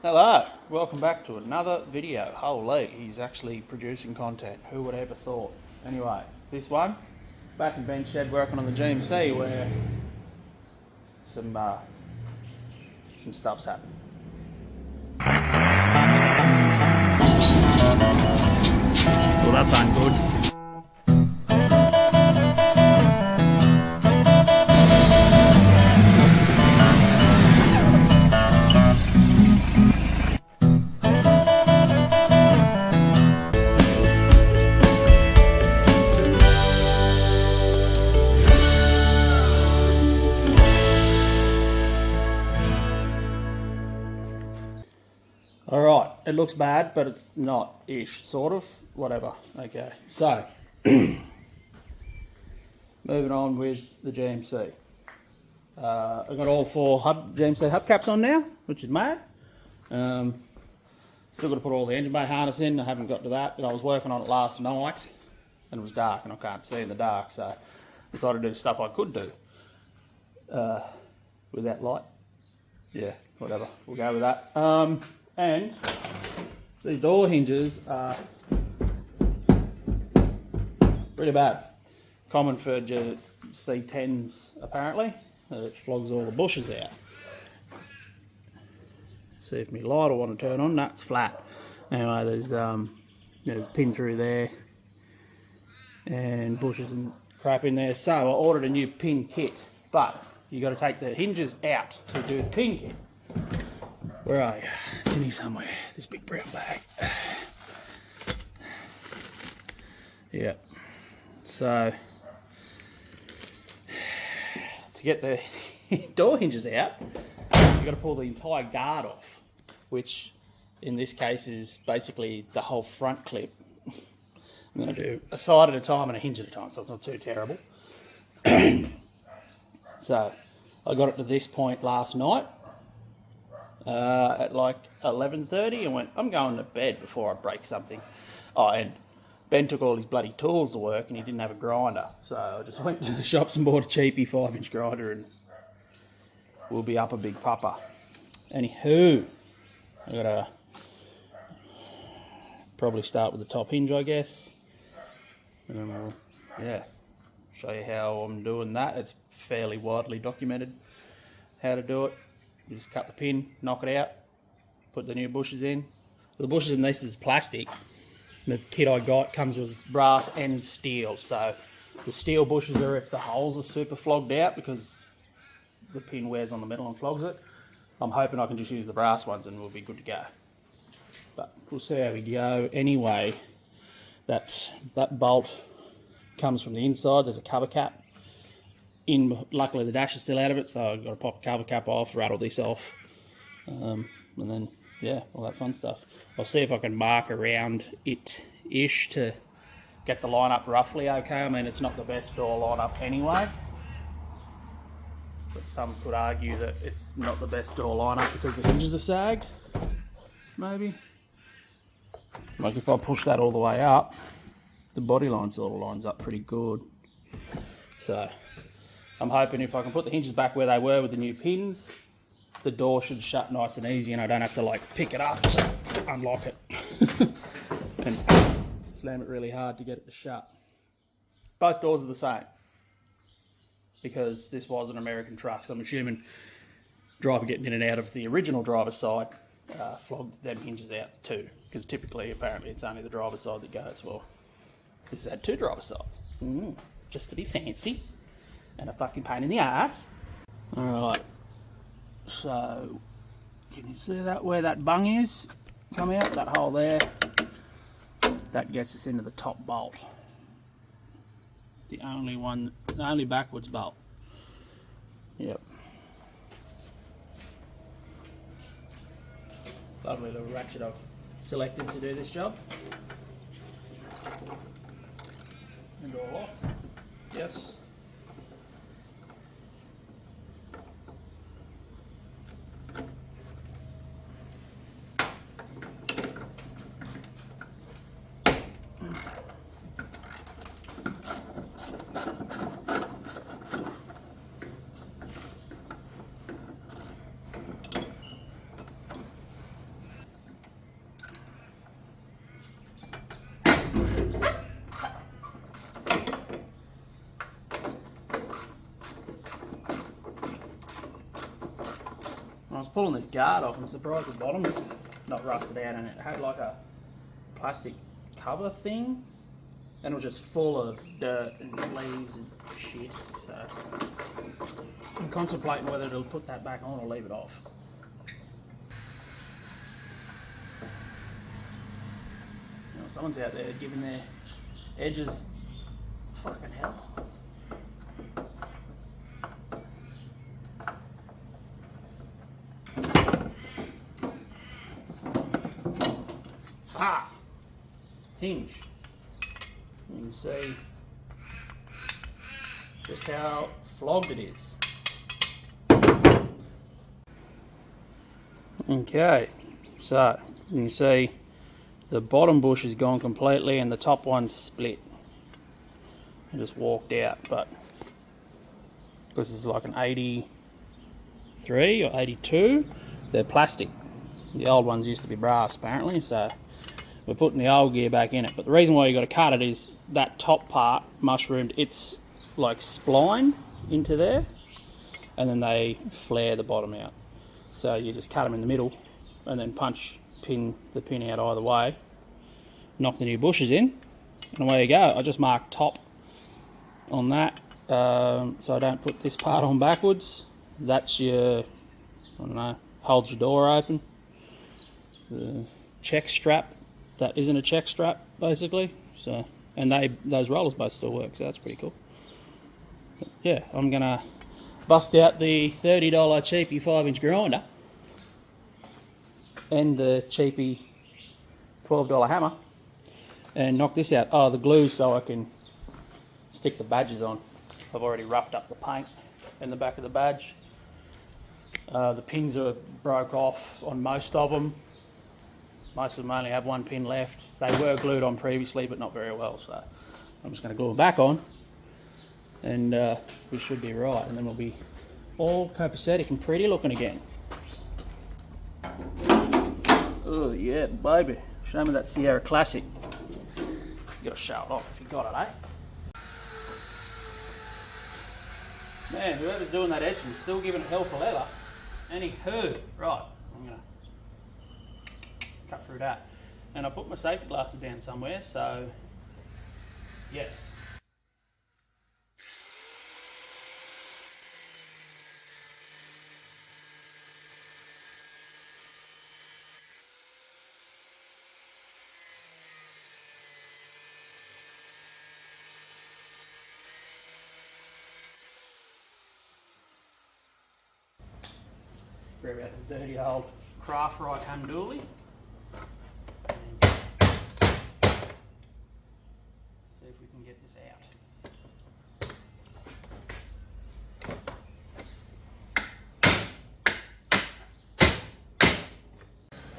Hello, welcome back to another video. Holy, he's actually producing content. Who would ever thought? Anyway, this one, back in Ben's shed working on the GMC where some stuff's happened. Well, that's ungood. Alright, it looks bad, but it's not-ish, sort of, whatever. Okay, so, moving on with the GMC. I've got all four GMC hubcaps on now, which is mad. Still got to put all the engine bay harness in. I haven't got to that, but I was working on it last night, and it was dark, and I can't see in the dark, so I decided to do stuff I could do with that light. Yeah, whatever, we'll go with that. And these door hinges are pretty bad. Common for C10s apparently. It flogs all the bushes out. See if my light will want to turn on. No, it's flat. Anyway, there's a pin through there and bushes and crap in there. So I ordered a new pin kit, but you got to take the hinges out to do the pin kit. Where are you? It's in here somewhere. This big brown bag. Yeah. So to get the door hinges out, you've got to pull the entire guard off, which in this case is basically the whole front clip. I'm going to do a side at a time and a hinge at a time, so it's not too terrible. So I got it to this point last night at like 11:30 and went, I'm going to bed before I break something. Oh, and Ben took all his bloody tools to work and he didn't have a grinder, so I just went to the shops and bought a cheapy 5-inch grinder and we'll be up a big pupper. Anywho, I gotta probably start with the top hinge, I guess, and then we'll, yeah, show you how I'm doing that. It's fairly widely documented how to do it. You just cut the pin, knock it out, put the new bushes in. The bushes in this is plastic. The kit I got comes with brass and steel, so the steel bushes are if the holes are super flogged out because the pin wears on the metal and flogs it. I'm hoping I can just use the brass ones and we'll be good to go. But we'll see how we go. Anyway, that bolt comes from the inside. There's a cover cap in. Luckily the dash is still out of it, so I've got to pop the cover cap off, rattle this off, and then yeah, all that fun stuff. I'll see if I can mark around it-ish to get the line up roughly okay. I mean, it's not the best door line up anyway, but some could argue that it's not the best door line up because the hinges are sagged, maybe. Like if I push that all the way up, the body line sort of lines up pretty good. So I'm hoping if I can put the hinges back where they were with the new pins, the door should shut nice and easy and I don't have to like pick it up to unlock it and slam it really hard to get it to shut. Both doors are the same because this was an American truck, so I'm assuming driver getting in and out of the original driver's side flogged them hinges out too, because typically apparently it's only the driver's side that goes. Well, this had two driver's sides, just to be fancy and a fucking pain in the ass. Alright, so can you see that where that bung is? Come out, that hole there, that gets us into the top bolt. The only backwards bolt. Yep. Lovely little ratchet I've selected to do this job. And door lock. Yes. was pulling this guard off, I'm surprised the bottom's not rusted out, and it had like a plastic cover thing, and it was just full of dirt and leaves and shit. So I'm contemplating whether to put that back on or leave it off. You know, someone's out there giving their edges fucking hell. Ha! Hinge. You can see just how flogged it is. Okay, so you can see the bottom bush is gone completely and the top one's split. I just walked out, but this is like an 83 or 82. They're plastic. The old ones used to be brass apparently, so we're putting the old gear back in it. But the reason why you got to cut it is that top part mushroomed, it's like spline into there, and then they flare the bottom out. So you just cut them in the middle and then pin the pin out either way, knock the new bushes in, and away you go. I just marked top on that, so I don't put this part on backwards. That's your, I don't know, holds your door open. The check strap, that isn't a check strap basically. So, and those rollers both still work, so that's pretty cool. But yeah, I'm gonna bust out the $30 cheapy 5-inch grinder and the cheapy $12 hammer and knock this out. Oh, the glue so I can stick the badges on. I've already roughed up the paint in the back of the badge. The pins are broke off on most of them. Most of them only have one pin left. They were glued on previously, but not very well, so I'm just going to glue them back on, and we should be right, and then we'll be all copacetic and pretty looking again. Oh yeah, baby. Show me that Sierra Classic. You got to show it off if you got it, eh? Man, whoever's doing that edging is still giving it hell for leather. Any who? Right, I'm going to cut through that. And I put my safety glasses down somewhere, so yes. Grab out the dirty old craft right hand dually. See if we can get this out.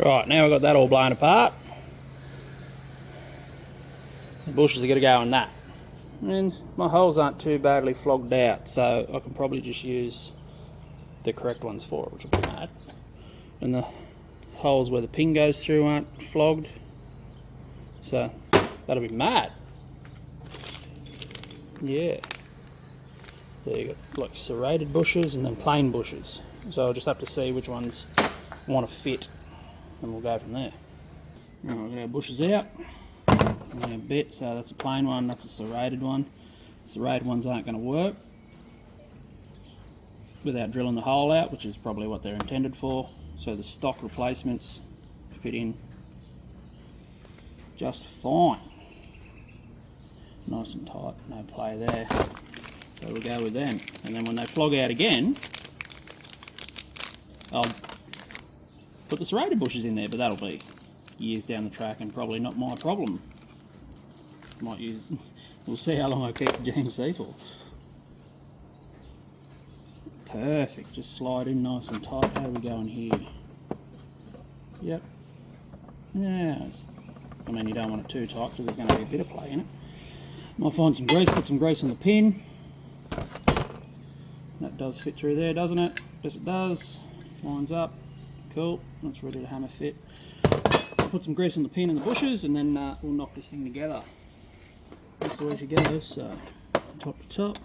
Right, now I've got that all blown apart. The bushes are going to go in that. And my holes aren't too badly flogged out, so I can probably just use the correct ones for it, which will be mad. And the holes where the pin goes through aren't flogged, so that'll be mad. Yeah. There you go, like serrated bushes and then plain bushes. So I'll just have to see which ones want to fit, and we'll go from there. Right, we've got our bushes out. A bit, so that's a plain one, that's a serrated one. Serrated ones aren't going to work without drilling the hole out, which is probably what they're intended for. So the stock replacements fit in just fine. Nice and tight, no play there. So we'll go with them. And then when they flog out again, I'll put the serrated bushes in there, but that'll be years down the track and probably not my problem. Might use, we'll see how long I keep the GMC for. Perfect, just slide in nice and tight. How are we going here? Yep. Yeah, I mean you don't want it too tight, so there's going to be a bit of play in it. Might find some grease, put some grease on the pin. That does fit through there, doesn't it? Yes it does. Lines up. Cool, that's ready to hammer fit. Put some grease on the pin and the bushes, and then we'll knock this thing together. That's the way she goes, so top to top.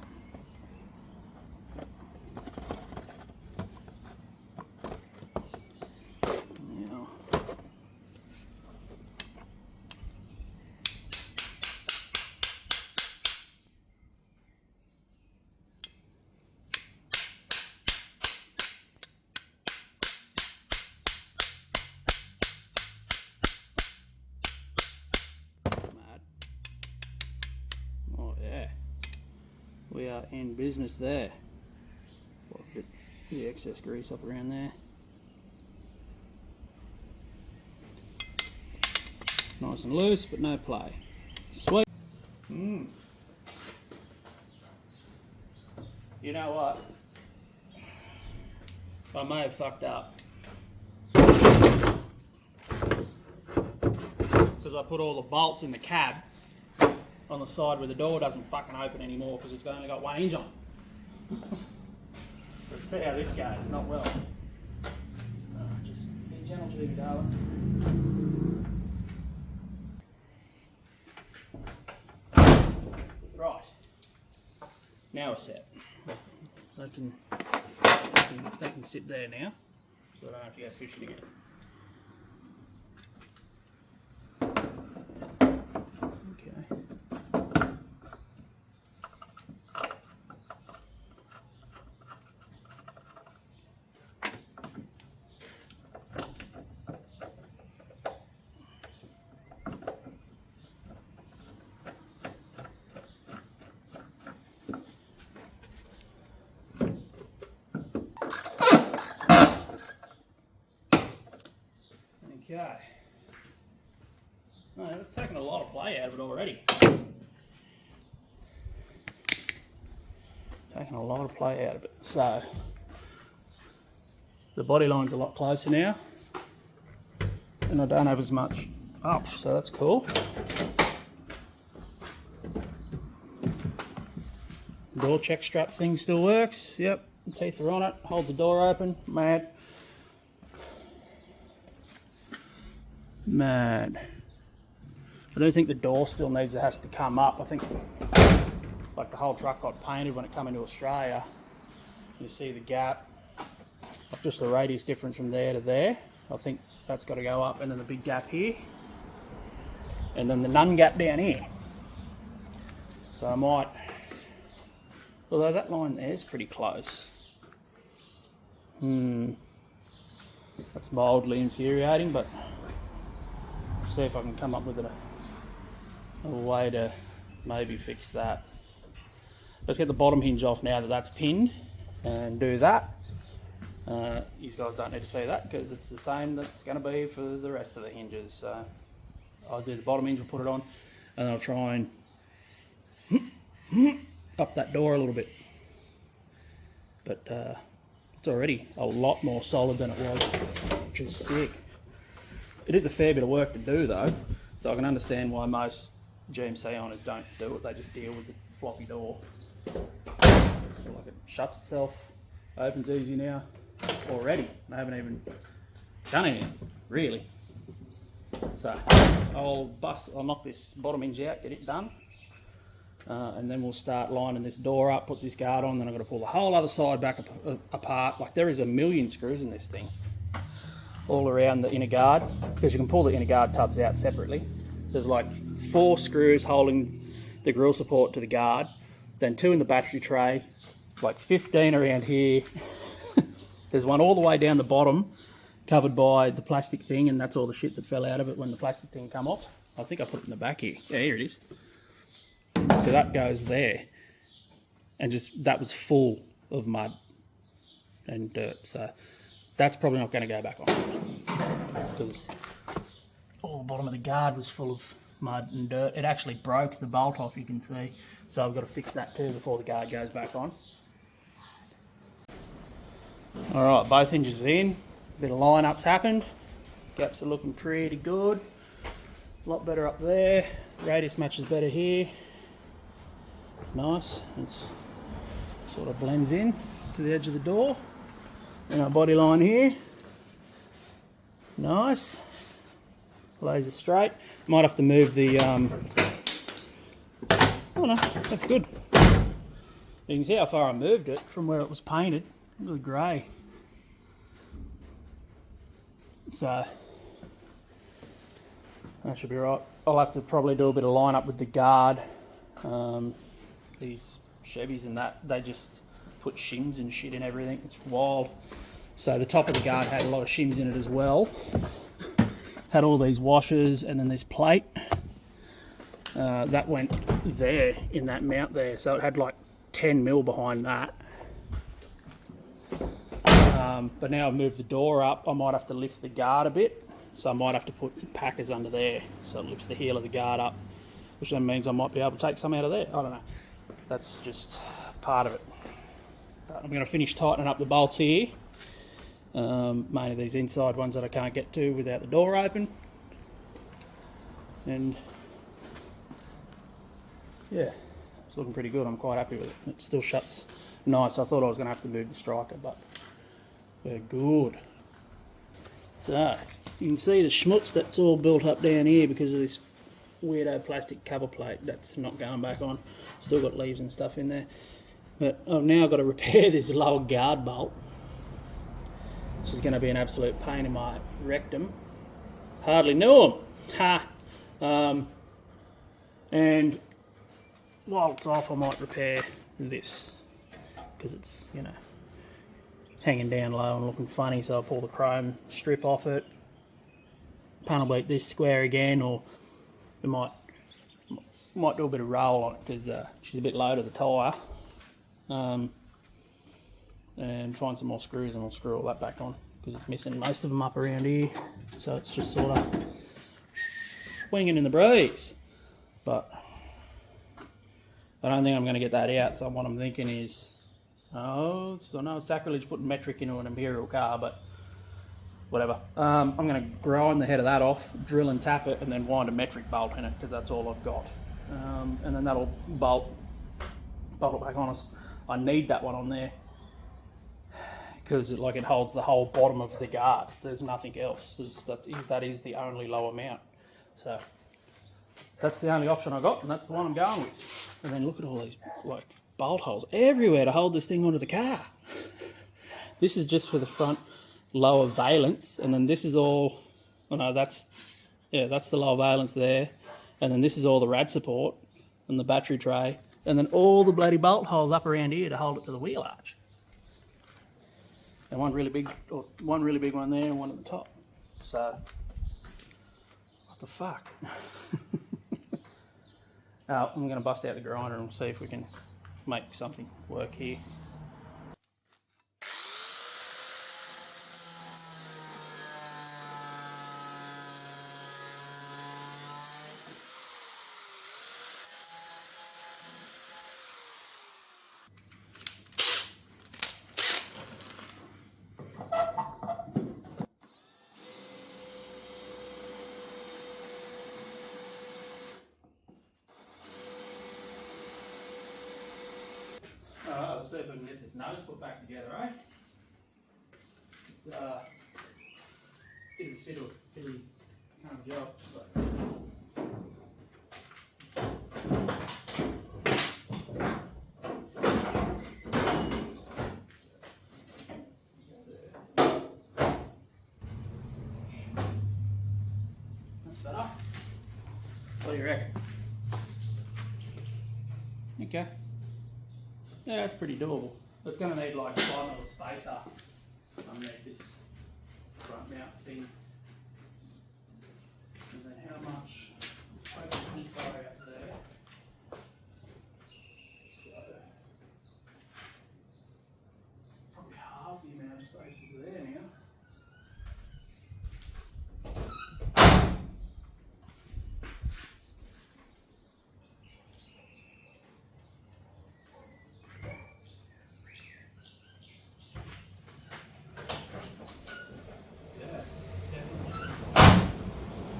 we are in business there. Get the excess grease up around there. Nice and loose, but no play. Sweet. You know what? I may have fucked up. Because I put all the bolts in the cab on the side where the door doesn't fucking open anymore because it's only got one hinge on. Let's see how this goes. Not well. Just be gentle to me, darling. Right. Now we're set. They can sit there now, so I don't have to go fishing again. Okay. No, that's taken a lot of play out of it already. Taking a lot of play out of it. So, the body line's a lot closer now. And I don't have as much up, so that's cool. Door check strap thing still works. Yep, the teeth are on it. Holds the door open. Mad. I don't think the door still has to come up. I think like the whole truck got painted when it came into Australia. You see the gap, just the radius difference from there to there. I think that's got to go up, and then the big gap here, and then the none gap down here. So I might, although that line there is pretty close. That's mildly infuriating, but see if I can come up with a way to maybe fix that. Let's get the bottom hinge off now that that's pinned and do that. You guys don't need to see that because it's the same that it's going to be for the rest of the hinges. So I'll do the bottom hinge, we'll put it on, and I'll try and up that door a little bit. But it's already a lot more solid than it was, which is sick. It is a fair bit of work to do though, so I can understand why most GMC owners don't do it. They just deal with the floppy door. Like it shuts itself, opens easy now already. I haven't even done anything, really. So I'll knock this bottom hinge out, get it done, and then we'll start lining this door up, put this guard on, then I've got to pull the whole other side back apart. Like there is a million screws in this thing all around the inner guard, because you can pull the inner guard tubs out separately. There's like 4 screws holding the grill support to the guard, then 2 in the battery tray, like 15 around here. There's one all the way down the bottom covered by the plastic thing, and that's all the shit that fell out of it when the plastic thing come off. I think I put it in the back here. Yeah, here it is. So that goes there, and just that was full of mud and dirt. So that's probably not going to go back on because all the bottom of the guard was full of mud and dirt. It actually broke the bolt off, you can see. So I've got to fix that too before the guard goes back on. Alright, both hinges in. A bit of line-ups happened. Gaps are looking pretty good. A lot better up there. Radius matches better here. Nice. It sort of blends in to the edge of the door. And our body line here. Nice. Laser straight. Might have to move the oh no, that's good. You can see how far I moved it from where it was painted. Really grey. So that should be right. I'll have to probably do a bit of line up with the guard. These Chevys and that, they just put shims and shit in everything. It's wild. So the top of the guard had a lot of shims in it as well. Had all these washers and then this plate. That went there in that mount there. So it had like 10 mil behind that. But now I've moved the door up, I might have to lift the guard a bit. So I might have to put packers under there so it lifts the heel of the guard up, which then means I might be able to take some out of there. I don't know. That's just part of it. But I'm going to finish tightening up the bolts here. Mainly these inside ones that I can't get to without the door open. And yeah, it's looking pretty good. I'm quite happy with it. It still shuts nice. I thought I was going to have to move the striker, but we're good. So you can see the schmutz that's all built up down here because of this weirdo plastic cover plate that's not going back on. Still got leaves and stuff in there. But I've now got to repair this lower guard bolt, which is going to be an absolute pain in my rectum. Hardly knew him. Ha! And while it's off, I might repair this because it's, you know, hanging down low and looking funny. So I'll pull the chrome strip off it, panel beat this square again, or we might do a bit of roll on it because she's a bit low to the tyre. And find some more screws and we'll screw all that back on because it's missing most of them up around here. So it's just sort of winging in the breeze. But I don't think I'm going to get that out. So what I'm thinking is, I know it's sacrilege putting metric into an Imperial car, but whatever. I'm going to grind the head of that off, drill and tap it, and then wind a metric bolt in it because that's all I've got. And then that'll bolt it back on us. I need that one on there because it holds the whole bottom of the guard. There's nothing else. That is the only lower mount. So that's the only option I got, and that's the one I'm going with. And then look at all these like bolt holes everywhere to hold this thing onto the car. This is just for the front lower valence, and then this is all. Oh no, that's the lower valence there, and then this is all the rad support and the battery tray, and then all the bloody bolt holes up around here to hold it to the wheel arch. And one really big one there, and one at the top. So what the fuck? I'm going to bust out the grinder and see if we can make something work here. Alright, let's see if I can get this nose put back together, eh? It's bit of a fiddly kind of job, but that's better. What do you reckon? Okay. Yeah, it's pretty doable. It's going to need like 5 mil spacer underneath this front mount thing. And then how much is pretty far out there. So probably half the amount of space is there now.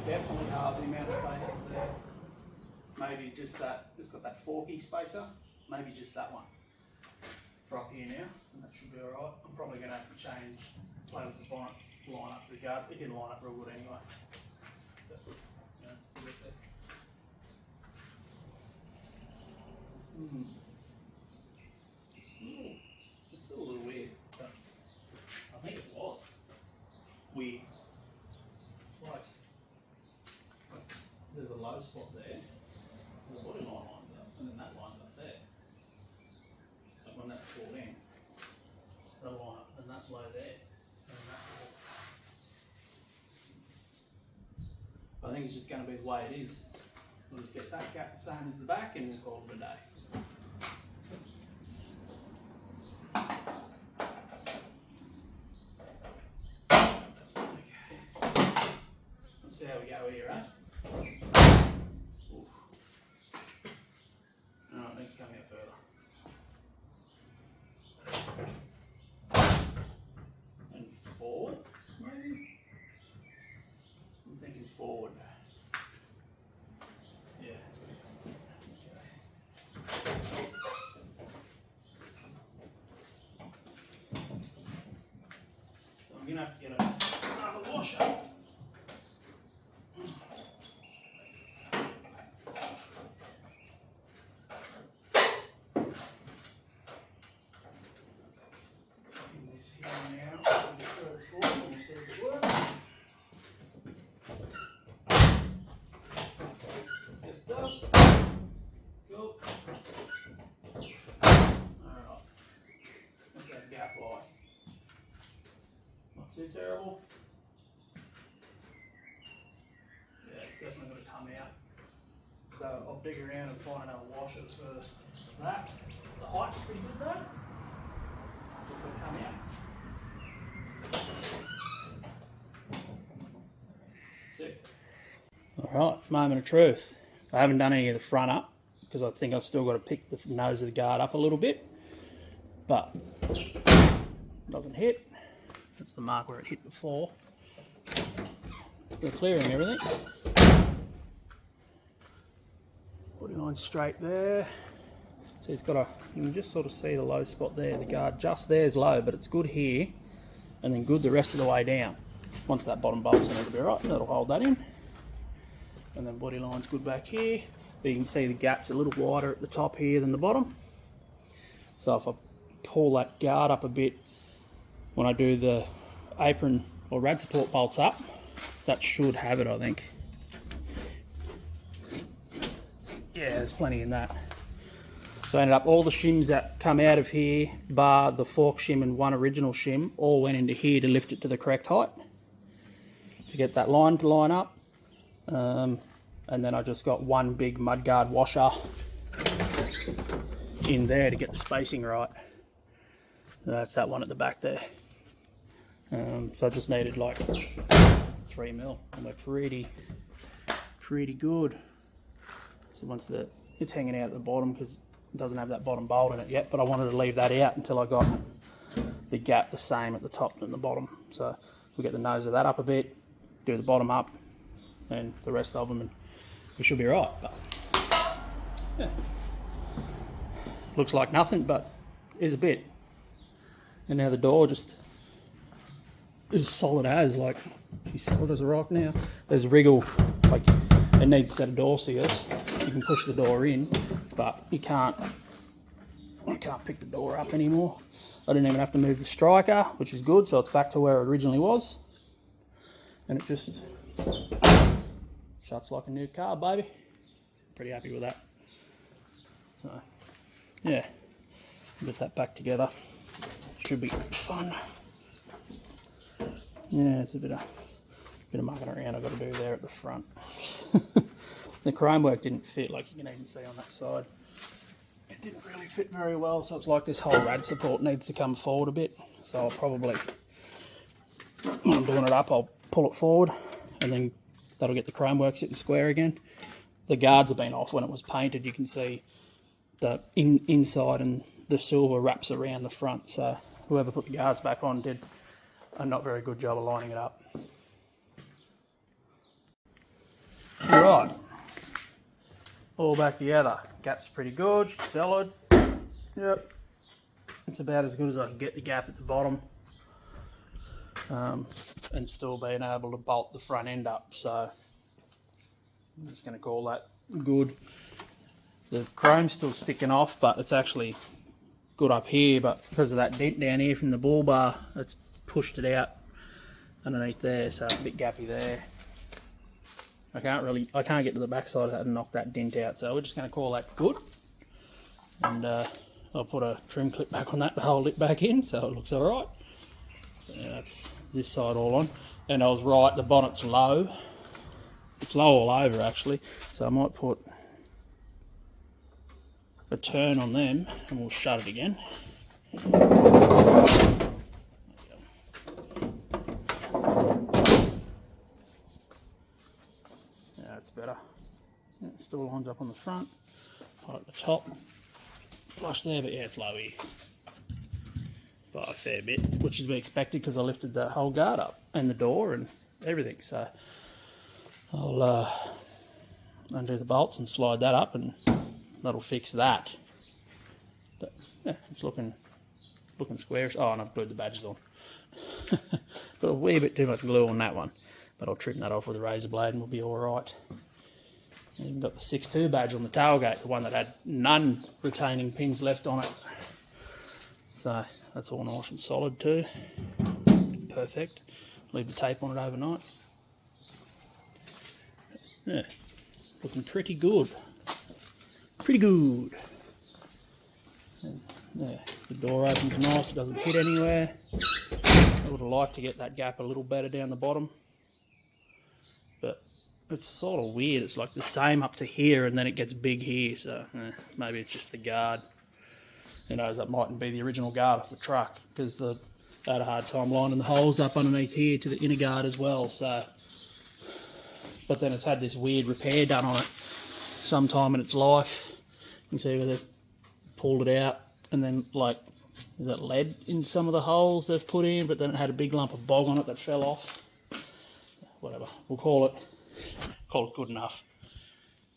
Definitely half the amount of space is there. Maybe just that, it's got that forky spacer, maybe just that one for up here now, and that should be alright. I'm probably going to have to play with the bonnet, line up the guards. It didn't line up real good anyway. But, you know, it's a bit there. It's still a little weird, but I think it was weird. Like, there's a low spot there, the body line lines up, and then that lines up there. Like when that's pulled in, that'll line up, and that's low there, and then that's I think it's just going to be the way it is. We'll just get that gap the same as the back, and we'll call it a day. go here, eh? Oof. No, it needs to come out further. And forward, maybe? I'm thinking forward. Yeah. So I'm going to have to get another washer. Not too terrible. Yeah, it's definitely going to come out. So I'll dig around and find another washer for that. The height's pretty good though. Just going to come out. Sick. Alright, moment of truth. I haven't done any of the front up because I think I've still got to pick the nose of the guard up a little bit. But it doesn't hit. That's the mark where it hit before. We're clearing everything. Body line straight there. So it's got a, you can just sort of see the low spot there. The guard just there is low, but it's good here and then good the rest of the way down. Once that bottom bolt's in, it'll be right. That'll hold that in. And then body line's good back here. But you can see the gap's a little wider at the top here than the bottom. So if I pull that guard up a bit when I do the apron or rad support bolts up, that should have it, I think. Yeah, there's plenty in that. So I ended up, all the shims that come out of here, bar the fork shim and one original shim, all went into here to lift it to the correct height, to get that line to line up. And then I just got one big mudguard washer in there to get the spacing right. That's that one at the back there. So I just needed like 3 mil, and we're pretty good. So once it's hanging out at the bottom because it doesn't have that bottom bolt in it yet, but I wanted to leave that out until I got the gap the same at the top and the bottom. So we'll get the nose of that up a bit, do the bottom up, and the rest of them, and we should be right. But yeah, looks like nothing, but is a bit. And now the door just is solid as, like, he's solid as a rock now. There's a wriggle, like it needs a set of door seals. You can push the door in, but you can't pick the door up anymore. I didn't even have to move the striker, which is good, so it's back to where it originally was. And it just shuts like a new car, baby. Pretty happy with that. So yeah, get that back together. Should be fun. Yeah, it's a bit of mucking around I've got to do there at the front. The chrome work didn't fit, like you can even see on that side. It didn't really fit very well, so it's like this whole rad support needs to come forward a bit. So I'll probably, when I'm doing it up, I'll pull it forward and then that'll get the chrome work sitting square again. The guards have been off when it was painted. You can see the inside and the silver wraps around the front. So whoever put the guards back on did a not very good job of lining it up. Right, all back together. Gap's pretty good, solid. Yep, it's about as good as I can get the gap at the bottom, and still being able to bolt the front end up. So I'm just going to call that good. The chrome's still sticking off, but it's actually good up here, but because of that dent down here from the bull bar, it's pushed it out underneath there, so it's a bit gappy there. I can't get to the back side of that and knock that dent out, so we're just going to call that good. And I'll put a trim clip back on that to hold it back in, so it looks alright. Yeah, that's this side all on. And I was right, the bonnet's low. It's low all over actually, so I might put a turn on them and we'll shut it again. better. Yeah, it still lines up on the front, right at the top, flush there, but yeah, it's low here. By a fair bit, which is to be expected because I lifted the whole guard up and the door and everything. So I'll undo the bolts and slide that up, and that'll fix that. But yeah, it's looking squarish. Oh, and I've glued the badges on. Got a wee bit too much glue on that one, but I'll trim that off with a razor blade and we'll be all right. And even got the 6.2 badge on the tailgate, the one that had none retaining pins left on it. So that's all nice and solid too. Perfect. Leave the tape on it overnight. Yeah, looking pretty good. Pretty good. And yeah, the door opens nice, it doesn't hit anywhere. I would have liked to get that gap a little better down the bottom, but it's sort of weird. It's like the same up to here and then it gets big here, so maybe it's just the guard. Who knows, that mightn't be the original guard of the truck, because I had a hard time lining the holes up underneath here to the inner guard as well. So, but then it's had this weird repair done on it sometime in its life. You can see where they've pulled it out, and then like, is that lead in some of the holes they've put in, but then it had a big lump of bog on it that fell off. Whatever, we'll call it good enough.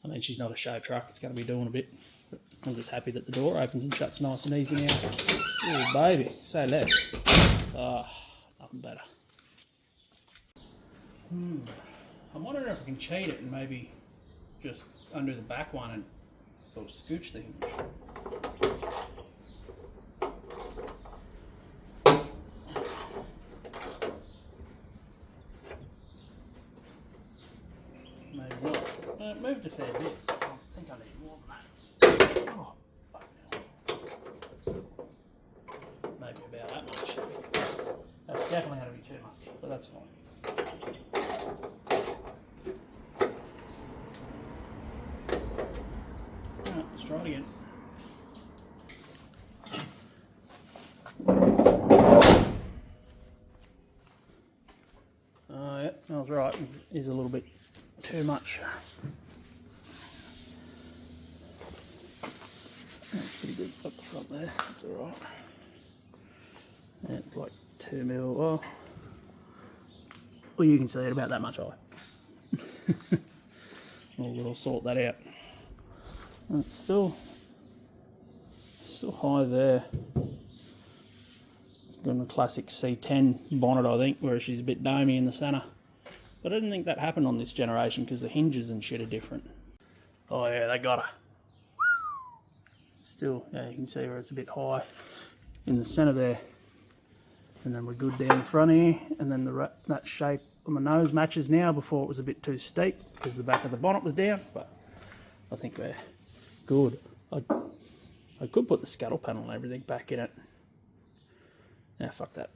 I mean, she's not a show truck, it's going to be doing a bit. But I'm just happy that the door opens and shuts nice and easy now. Oh baby, say less. Ah, nothing better. I'm wondering if I can cheat it and maybe just undo the back one and sort of scooch the hinge. Maybe not. It moved a fair bit. I think I need more than that. Oh, maybe about that much. That's definitely going to be too much, but that's fine. Alright, let's try it again. Oh yeah, I was right. It is a little bit too much. That's pretty good up the front there. That's alright. Yeah, it's like 2 mil. Well, you can see it about that much high. We'll sort that out. And it's still high there. It's got a classic C10 bonnet, I think, where she's a bit domey in the centre. But I didn't think that happened on this generation because the hinges and shit are different. Oh yeah, they got her. Still, yeah, you can see where it's a bit high in the centre there. And then we're good down the front here, and then that shape on the nose matches now. Before it was a bit too steep because the back of the bonnet was down, but I think we're good. I could put the scuttle panel and everything back in it. Nah, fuck that.